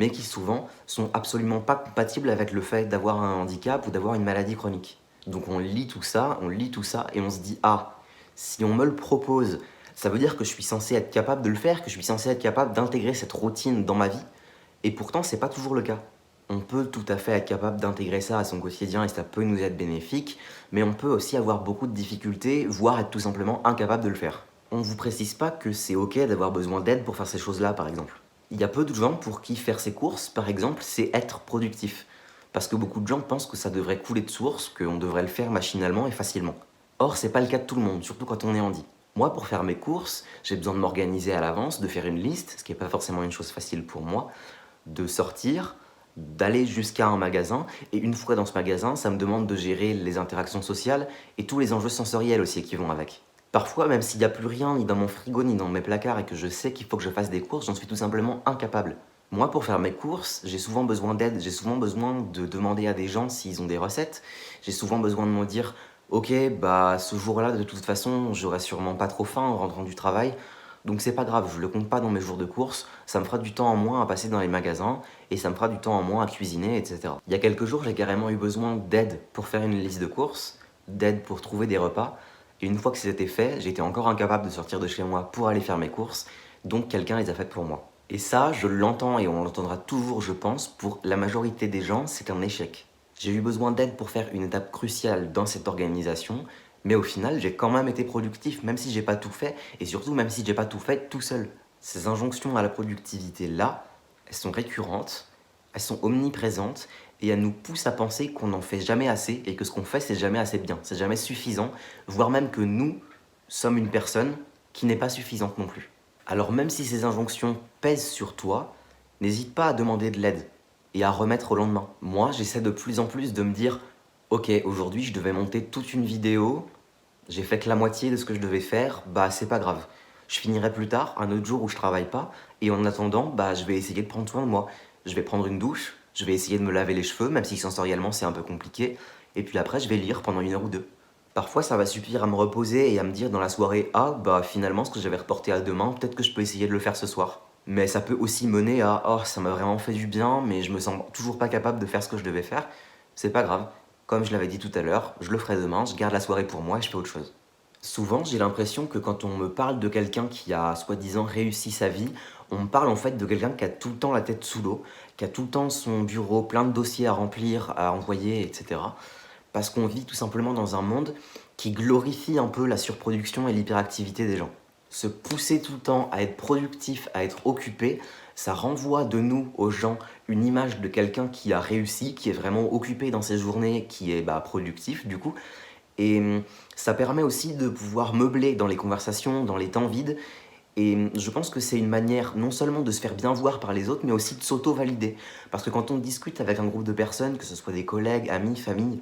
mais qui souvent sont absolument pas compatibles avec le fait d'avoir un handicap ou d'avoir une maladie chronique. Donc on lit tout ça, et on se dit ah, si on me le propose, ça veut dire que je suis censé être capable de le faire, que je suis censé être capable d'intégrer cette routine dans ma vie, et pourtant c'est pas toujours le cas. On peut tout à fait être capable d'intégrer ça à son quotidien et ça peut nous être bénéfique, mais on peut aussi avoir beaucoup de difficultés, voire être tout simplement incapable de le faire. On ne vous précise pas que c'est ok d'avoir besoin d'aide pour faire ces choses-là, par exemple. Il y a peu de gens pour qui faire ses courses, par exemple, c'est être productif. Parce que beaucoup de gens pensent que ça devrait couler de source, qu'on devrait le faire machinalement et facilement. Or, c'est pas le cas de tout le monde, surtout quand on est handi. Moi, pour faire mes courses, j'ai besoin de m'organiser à l'avance, de faire une liste, ce qui n'est pas forcément une chose facile pour moi, de sortir, d'aller jusqu'à un magasin, et une fois dans ce magasin, ça me demande de gérer les interactions sociales et tous les enjeux sensoriels aussi qui vont avec. Parfois, même s'il n'y a plus rien ni dans mon frigo ni dans mes placards et que je sais qu'il faut que je fasse des courses, j'en suis tout simplement incapable. Moi, pour faire mes courses, j'ai souvent besoin d'aide, j'ai souvent besoin de demander à des gens s'ils ont des recettes, j'ai souvent besoin de me dire ok, bah ce jour-là, de toute façon, j'aurai sûrement pas trop faim en rentrant du travail, donc c'est pas grave, je le compte pas dans mes jours de course, ça me fera du temps en moins à passer dans les magasins, et ça me fera du temps en moins à cuisiner, etc. Il y a quelques jours, j'ai carrément eu besoin d'aide pour faire une liste de courses, d'aide pour trouver des repas, et une fois que c'était fait, j'étais encore incapable de sortir de chez moi pour aller faire mes courses, donc quelqu'un les a faites pour moi. Et ça, je l'entends et on l'entendra toujours, je pense, pour la majorité des gens, c'est un échec. J'ai eu besoin d'aide pour faire une étape cruciale dans cette organisation, mais au final, j'ai quand même été productif, même si j'ai pas tout fait, et surtout même si j'ai pas tout fait tout seul. Ces injonctions à la productivité là, elles sont récurrentes, elles sont omniprésentes, et elles nous poussent à penser qu'on n'en fait jamais assez, et que ce qu'on fait, c'est jamais assez bien, c'est jamais suffisant, voire même que nous sommes une personne qui n'est pas suffisante non plus. Alors même si ces injonctions pèsent sur toi, n'hésite pas à demander de l'aide et à remettre au lendemain. Moi, j'essaie de plus en plus de me dire ok, aujourd'hui je devais monter toute une vidéo, j'ai fait que la moitié de ce que je devais faire, bah c'est pas grave. Je finirai plus tard, un autre jour où je travaille pas, et en attendant, bah je vais essayer de prendre soin de moi. Je vais prendre une douche, je vais essayer de me laver les cheveux, même si sensoriellement c'est un peu compliqué, et puis après je vais lire pendant 1 heure ou 2. Parfois ça va suffire à me reposer et à me dire dans la soirée ah bah finalement ce que j'avais reporté à demain, peut-être que je peux essayer de le faire ce soir. Mais ça peut aussi mener à oh ça m'a vraiment fait du bien mais je me sens toujours pas capable de faire ce que je devais faire. C'est pas grave, comme je l'avais dit tout à l'heure, je le ferai demain, je garde la soirée pour moi et je fais autre chose. Souvent, j'ai l'impression que quand on me parle de quelqu'un qui a soi-disant réussi sa vie, on me parle en fait de quelqu'un qui a tout le temps la tête sous l'eau, qui a tout le temps son bureau plein de dossiers à remplir, à envoyer, etc. Parce qu'on vit tout simplement dans un monde qui glorifie un peu la surproduction et l'hyperactivité des gens. Se pousser tout le temps à être productif, à être occupé, ça renvoie de nous aux gens une image de quelqu'un qui a réussi, qui est vraiment occupé dans ses journées, qui est productif du coup, et ça permet aussi de pouvoir meubler dans les conversations, dans les temps vides. Et je pense que c'est une manière non seulement de se faire bien voir par les autres, mais aussi de s'auto-valider. Parce que quand on discute avec un groupe de personnes, que ce soit des collègues, amis, famille,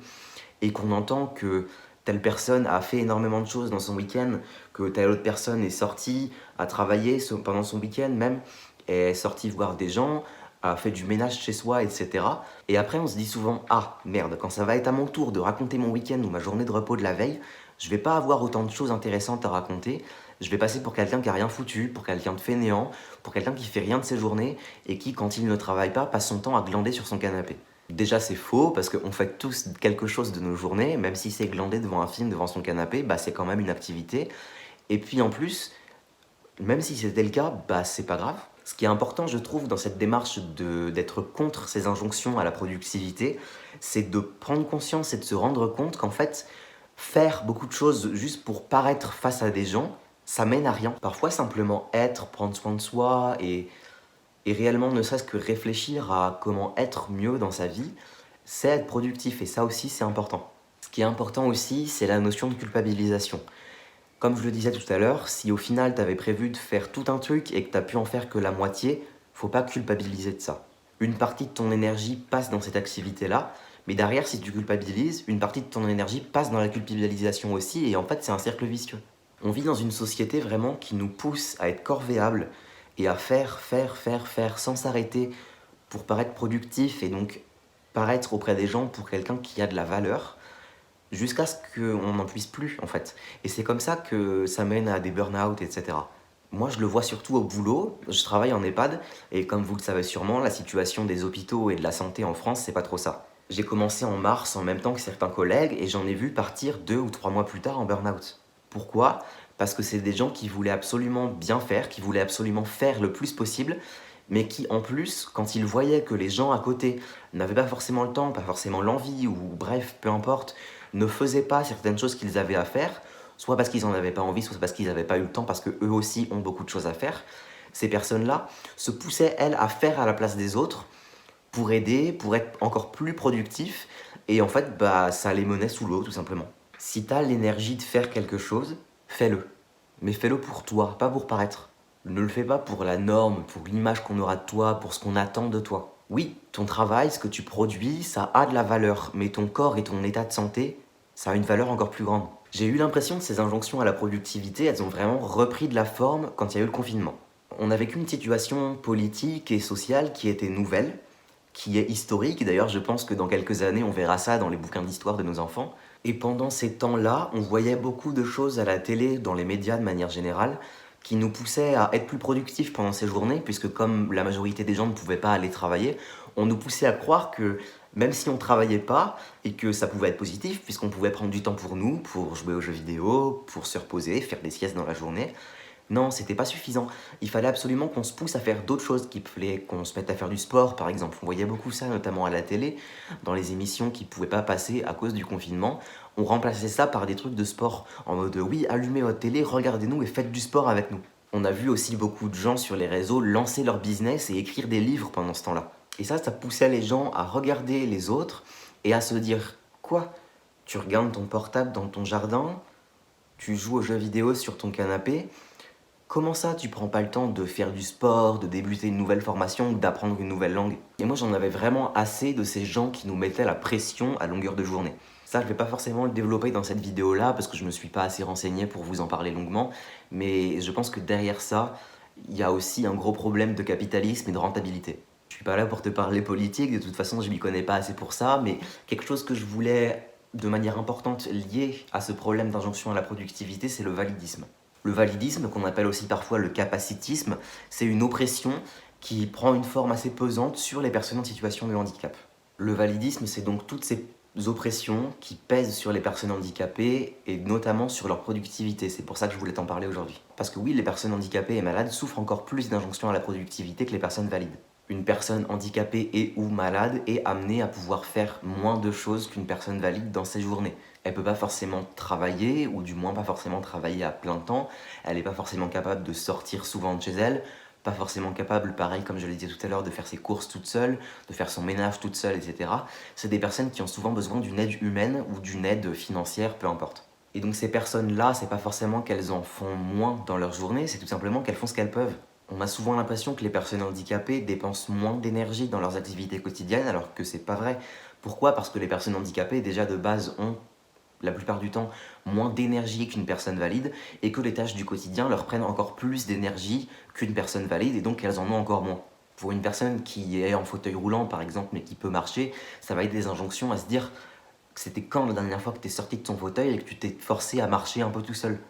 et qu'on entend que telle personne a fait énormément de choses dans son week-end, que telle autre personne est sortie, a travaillé pendant son week-end même, est sortie voir des gens, a fait du ménage chez soi, etc. Et après, on se dit souvent ah merde, quand ça va être à mon tour de raconter mon week-end ou ma journée de repos de la veille, je vais pas avoir autant de choses intéressantes à raconter. Je vais passer pour quelqu'un qui a rien foutu, pour quelqu'un de fainéant, pour quelqu'un qui fait rien de ses journées et qui, quand il ne travaille pas, passe son temps à glander sur son canapé. Déjà c'est faux parce qu'on fait tous quelque chose de nos journées, même si c'est glander devant un film, devant son canapé, bah c'est quand même une activité. Et puis en plus, même si c'était le cas, bah c'est pas grave. Ce qui est important, je trouve, dans cette démarche d'être contre ces injonctions à la productivité, c'est de prendre conscience et de se rendre compte qu'en fait, faire beaucoup de choses juste pour paraître face à des gens, ça mène à rien. Parfois, simplement être, prendre soin de soi et réellement ne serait-ce que réfléchir à comment être mieux dans sa vie, c'est être productif et ça aussi c'est important. Ce qui est important aussi, c'est la notion de culpabilisation. Comme je le disais tout à l'heure, si au final t'avais prévu de faire tout un truc et que t'as pu en faire que la moitié, faut pas culpabiliser de ça. Une partie de ton énergie passe dans cette activité-là, mais derrière, si tu culpabilises, une partie de ton énergie passe dans la culpabilisation aussi, et en fait, c'est un cercle vicieux. On vit dans une société vraiment qui nous pousse à être corvéables et à faire, faire, faire, faire sans s'arrêter pour paraître productif et donc paraître auprès des gens pour quelqu'un qui a de la valeur jusqu'à ce qu'on n'en puisse plus en fait. Et c'est comme ça que ça mène à des burn-out, etc. Moi, je le vois surtout au boulot. Je travaille en EHPAD et comme vous le savez sûrement, la situation des hôpitaux et de la santé en France, c'est pas trop ça. J'ai commencé en mars en même temps que certains collègues et j'en ai vu partir 2 ou 3 mois plus tard en burn-out. Pourquoi? Parce que c'est des gens qui voulaient absolument bien faire, qui voulaient absolument faire le plus possible, mais qui en plus, quand ils voyaient que les gens à côté n'avaient pas forcément le temps, pas forcément l'envie, ou bref, peu importe, ne faisaient pas certaines choses qu'ils avaient à faire, soit parce qu'ils n'en avaient pas envie, soit parce qu'ils n'avaient pas eu le temps, parce qu'eux aussi ont beaucoup de choses à faire, ces personnes-là se poussaient, elles, à faire à la place des autres pour aider, pour être encore plus productifs, et en fait, bah, ça les menait sous l'eau, tout simplement. Si tu as l'énergie de faire quelque chose, fais-le. Mais fais-le pour toi, pas pour paraître. Ne le fais pas pour la norme, pour l'image qu'on aura de toi, pour ce qu'on attend de toi. Oui, ton travail, ce que tu produis, ça a de la valeur, mais ton corps et ton état de santé, ça a une valeur encore plus grande. J'ai eu l'impression que ces injonctions à la productivité, elles ont vraiment repris de la forme quand il y a eu le confinement. On a vécu une situation politique et sociale qui était nouvelle, qui est historique. D'ailleurs, je pense que dans quelques années, on verra ça dans les bouquins d'histoire de nos enfants. Et pendant ces temps-là, on voyait beaucoup de choses à la télé, dans les médias de manière générale, qui nous poussaient à être plus productifs pendant ces journées, puisque comme la majorité des gens ne pouvaient pas aller travailler, on nous poussait à croire que même si on ne travaillait pas, et que ça pouvait être positif, puisqu'on pouvait prendre du temps pour nous, pour jouer aux jeux vidéo, pour se reposer, faire des siestes dans la journée, non, c'était pas suffisant. Il fallait absolument qu'on se pousse à faire d'autres choses, qu'il fallait qu'on se mette à faire du sport, par exemple. On voyait beaucoup ça, notamment à la télé, dans les émissions qui pouvaient pas passer à cause du confinement. On remplaçait ça par des trucs de sport, en mode oui, allumez votre télé, regardez-nous et faites du sport avec nous. On a vu aussi beaucoup de gens sur les réseaux lancer leur business et écrire des livres pendant ce temps-là. Et ça poussait les gens à regarder les autres et à se dire quoi? Tu regardes ton portable dans ton jardin, tu joues aux jeux vidéo sur ton canapé. Comment ça, tu prends pas le temps de faire du sport, de débuter une nouvelle formation ou d'apprendre une nouvelle langue? Et moi, j'en avais vraiment assez de ces gens qui nous mettaient la pression à longueur de journée. Ça, je vais pas forcément le développer dans cette vidéo-là parce que je me suis pas assez renseigné pour vous en parler longuement, mais je pense que derrière ça, il y a aussi un gros problème de capitalisme et de rentabilité. Je suis pas là pour te parler politique, de toute façon, je m'y connais pas assez pour ça, mais quelque chose que je voulais de manière importante lier à ce problème d'injonction à la productivité, c'est le validisme. Le validisme, qu'on appelle aussi parfois le capacitisme, c'est une oppression qui prend une forme assez pesante sur les personnes en situation de handicap. Le validisme, c'est donc toutes ces oppressions qui pèsent sur les personnes handicapées et notamment sur leur productivité. C'est pour ça que je voulais t'en parler aujourd'hui. Parce que oui, les personnes handicapées et malades souffrent encore plus d'injonctions à la productivité que les personnes valides. Une personne handicapée et ou malade est amenée à pouvoir faire moins de choses qu'une personne valide dans ses journées. Elle peut pas forcément travailler, ou du moins pas forcément travailler à plein temps. Elle n'est pas forcément capable de sortir souvent de chez elle, pas forcément capable, pareil comme je l'ai dit tout à l'heure, de faire ses courses toute seule, de faire son ménage toute seule, etc. C'est des personnes qui ont souvent besoin d'une aide humaine ou d'une aide financière, peu importe. Et donc ces personnes-là, c'est pas forcément qu'elles en font moins dans leur journée, c'est tout simplement qu'elles font ce qu'elles peuvent. On a souvent l'impression que les personnes handicapées dépensent moins d'énergie dans leurs activités quotidiennes, alors que c'est pas vrai. Pourquoi? Parce que les personnes handicapées, déjà de base, ont la plupart du temps moins d'énergie qu'une personne valide et que les tâches du quotidien leur prennent encore plus d'énergie qu'une personne valide et donc elles en ont encore moins. Pour une personne qui est en fauteuil roulant par exemple mais qui peut marcher, ça va être des injonctions à se dire que c'était quand la dernière fois que tu es sorti de ton fauteuil et que tu t'es forcé à marcher un peu tout seul.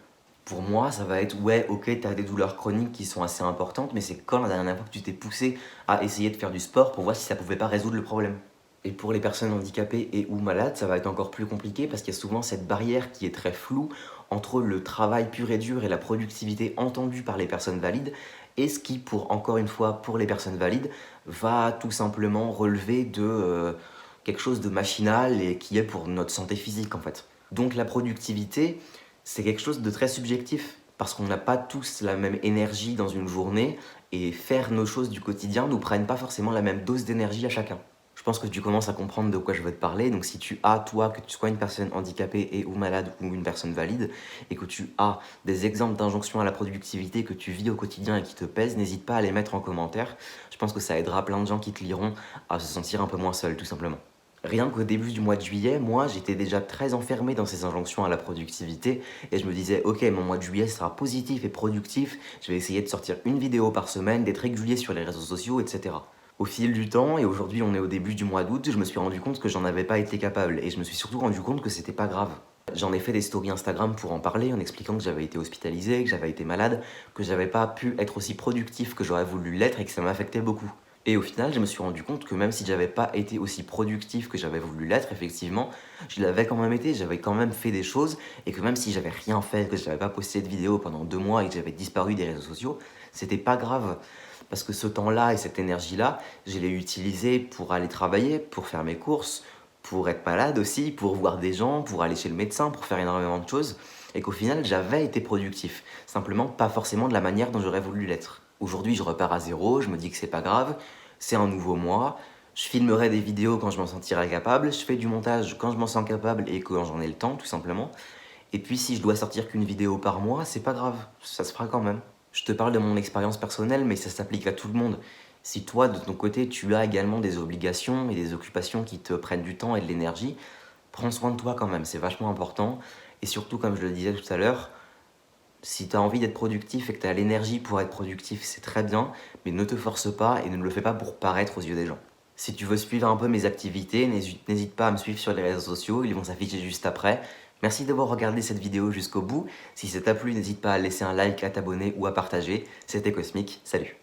Pour moi, ça va être ouais, ok, t'as des douleurs chroniques qui sont assez importantes, mais c'est quand la dernière fois que tu t'es poussé à essayer de faire du sport pour voir si ça pouvait pas résoudre le problème. Et pour les personnes handicapées et ou malades, ça va être encore plus compliqué parce qu'il y a souvent cette barrière qui est très floue entre le travail pur et dur et la productivité entendue par les personnes valides et ce qui, pour encore une fois, pour les personnes valides, va tout simplement relever de quelque chose de machinal et qui est pour notre santé physique en fait. Donc la productivité, c'est quelque chose de très subjectif parce qu'on n'a pas tous la même énergie dans une journée et faire nos choses du quotidien nous prennent pas forcément la même dose d'énergie à chacun. Je pense que tu commences à comprendre de quoi je veux te parler. Donc si tu as, toi, que tu sois une personne handicapée et ou malade ou une personne valide, et que tu as des exemples d'injonction à la productivité que tu vis au quotidien et qui te pèsent, n'hésite pas à les mettre en commentaire. Je pense que ça aidera plein de gens qui te liront à se sentir un peu moins seul, tout simplement. Rien qu'au début du mois de juillet, moi, j'étais déjà très enfermé dans ces injonctions à la productivité et je me disais, ok, mon mois de juillet sera positif et productif, je vais essayer de sortir une vidéo par semaine, d'être régulier sur les réseaux sociaux, etc. Au fil du temps, et aujourd'hui on est au début du mois d'août, je me suis rendu compte que j'en avais pas été capable et je me suis surtout rendu compte que c'était pas grave. J'en ai fait des stories Instagram pour en parler, en expliquant que j'avais été hospitalisé, que j'avais été malade, que j'avais pas pu être aussi productif que j'aurais voulu l'être et que ça m'affectait beaucoup. Et au final, je me suis rendu compte que même si j'avais pas été aussi productif que j'avais voulu l'être, effectivement, je l'avais quand même été, j'avais quand même fait des choses, et que même si j'avais rien fait, que j'avais pas posté de vidéo pendant 2 mois et que j'avais disparu des réseaux sociaux, c'était pas grave. Parce que ce temps-là et cette énergie-là, je l'ai utilisé pour aller travailler, pour faire mes courses, pour être malade aussi, pour voir des gens, pour aller chez le médecin, pour faire énormément de choses, et qu'au final j'avais été productif, simplement pas forcément de la manière dont j'aurais voulu l'être. Aujourd'hui je repars à zéro, je me dis que c'est pas grave, c'est un nouveau mois, je filmerai des vidéos quand je m'en sentirai capable, je fais du montage quand je m'en sens capable et quand j'en ai le temps tout simplement, et puis si je dois sortir qu'une vidéo par mois, c'est pas grave, ça se fera quand même. Je te parle de mon expérience personnelle, mais ça s'applique à tout le monde. Si toi, de ton côté, tu as également des obligations et des occupations qui te prennent du temps et de l'énergie, prends soin de toi quand même, c'est vachement important. Et surtout, comme je le disais tout à l'heure, si tu as envie d'être productif et que tu as l'énergie pour être productif, c'est très bien, mais ne te force pas et ne le fais pas pour paraître aux yeux des gens. Si tu veux suivre un peu mes activités, n'hésite pas à me suivre sur les réseaux sociaux, ils vont s'afficher juste après. Merci d'avoir regardé cette vidéo jusqu'au bout. Si ça t'a plu, n'hésite pas à laisser un like, à t'abonner ou à partager. C'était Cosmic, salut!